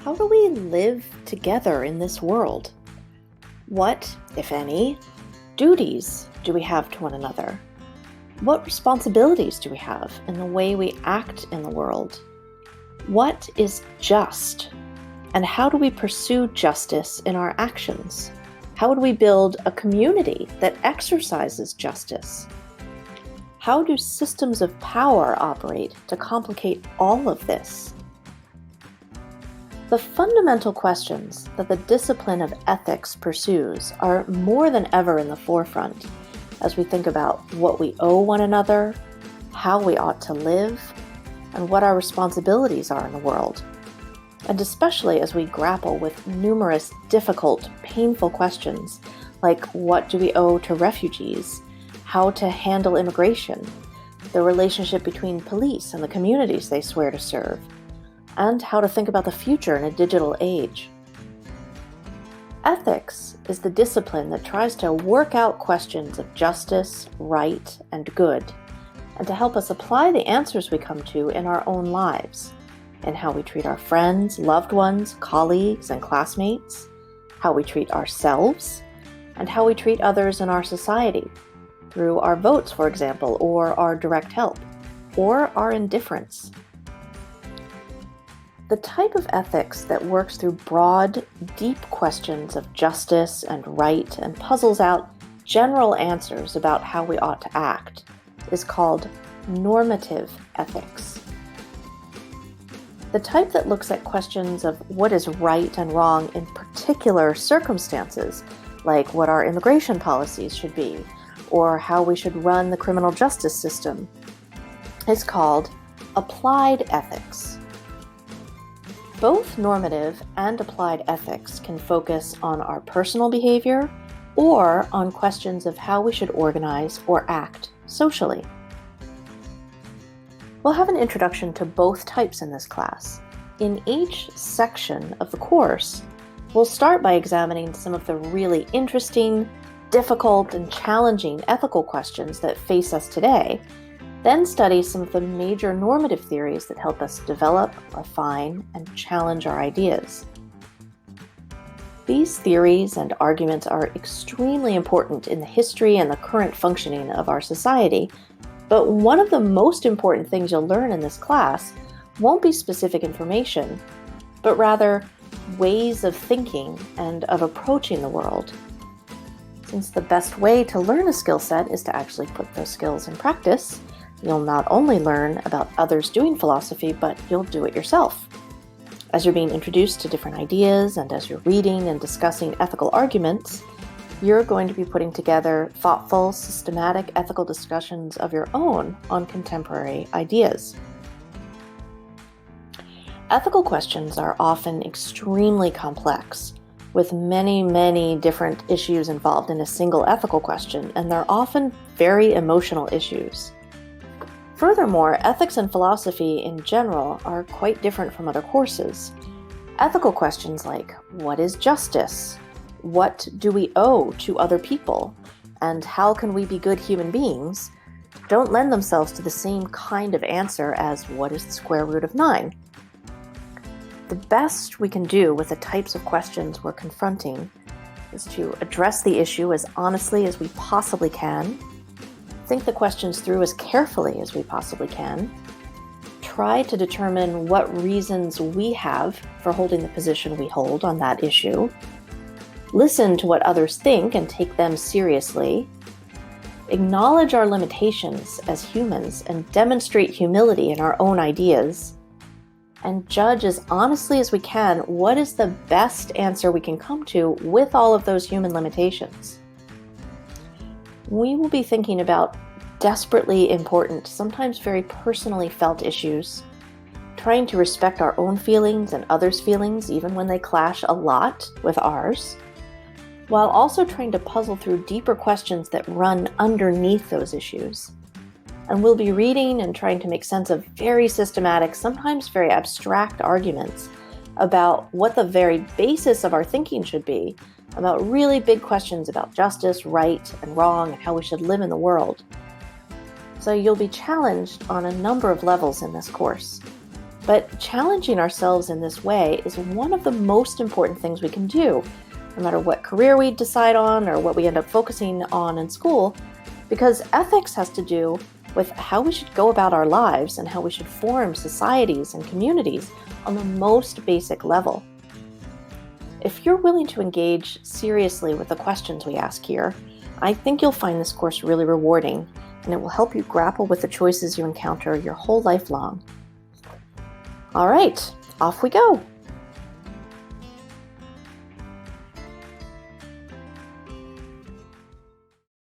How do we live together in this world? What, if any, duties do we have to one another? What responsibilities do we have in the way we act in the world? What is just? And how do we pursue justice in our actions? How would we build a community that exercises justice? How do systems of power operate to complicate all of this? The fundamental questions that the discipline of ethics pursues are more than ever in the forefront as we think about what we owe one another, how we ought to live, and what our responsibilities are in the world. And especially as we grapple with numerous difficult, painful questions like what do we owe to refugees, how to handle immigration, the relationship between police and the communities they swear to serve, and how to think about the future in a digital age. Ethics is the discipline that tries to work out questions of justice, right, and good, and to help us apply the answers we come to in our own lives, in how we treat our friends, loved ones, colleagues, and classmates, how we treat ourselves, and how we treat others in our society, through our votes, for example, or our direct help, or our indifference. The type of ethics that works through broad, deep questions of justice and right and puzzles out general answers about how we ought to act is called normative ethics. The type that looks at questions of what is right and wrong in particular circumstances, like what our immigration policies should be, or how we should run the criminal justice system, is called applied ethics. Both normative and applied ethics can focus on our personal behavior or on questions of how we should organize or act socially. We'll have an introduction to both types in this class. In each section of the course, we'll start by examining some of the really interesting, difficult, and challenging ethical questions that face us today, then study some of the major normative theories that help us develop, refine, and challenge our ideas. These theories and arguments are extremely important in the history and the current functioning of our society, but one of the most important things you'll learn in this class won't be specific information, but rather ways of thinking and of approaching the world. Since the best way to learn a skill set is to actually put those skills in practice, you'll not only learn about others doing philosophy, but you'll do it yourself. As you're being introduced to different ideas and as you're reading and discussing ethical arguments, you're going to be putting together thoughtful, systematic ethical discussions of your own on contemporary ideas. Ethical questions are often extremely complex, with many, many different issues involved in a single ethical question, and they're often very emotional issues. Furthermore, ethics and philosophy in general are quite different from other courses. Ethical questions like, what is justice? What do we owe to other people? And how can we be good human beings? Don't lend themselves to the same kind of answer as what is the square root of 9? The best we can do with the types of questions we're confronting is to address the issue as honestly as we possibly can, think the questions through as carefully as we possibly can, try to determine what reasons we have for holding the position we hold on that issue, listen to what others think and take them seriously, acknowledge our limitations as humans and demonstrate humility in our own ideas, and judge as honestly as we can what is the best answer we can come to with all of those human limitations. We will be thinking about desperately important, sometimes very personally felt issues, trying to respect our own feelings and others' feelings even when they clash a lot with ours, while also trying to puzzle through deeper questions that run underneath those issues. And we'll be reading and trying to make sense of very systematic, sometimes very abstract arguments about what the very basis of our thinking should be, about really big questions about justice, right, and wrong, and how we should live in the world. So you'll be challenged on a number of levels in this course. But challenging ourselves in this way is one of the most important things we can do, no matter what career we decide on or what we end up focusing on in school, because ethics has to do with how we should go about our lives and how we should form societies and communities on the most basic level. If you're willing to engage seriously with the questions we ask here, I think you'll find this course really rewarding, and it will help you grapple with the choices you encounter your whole life long. All right, off we go.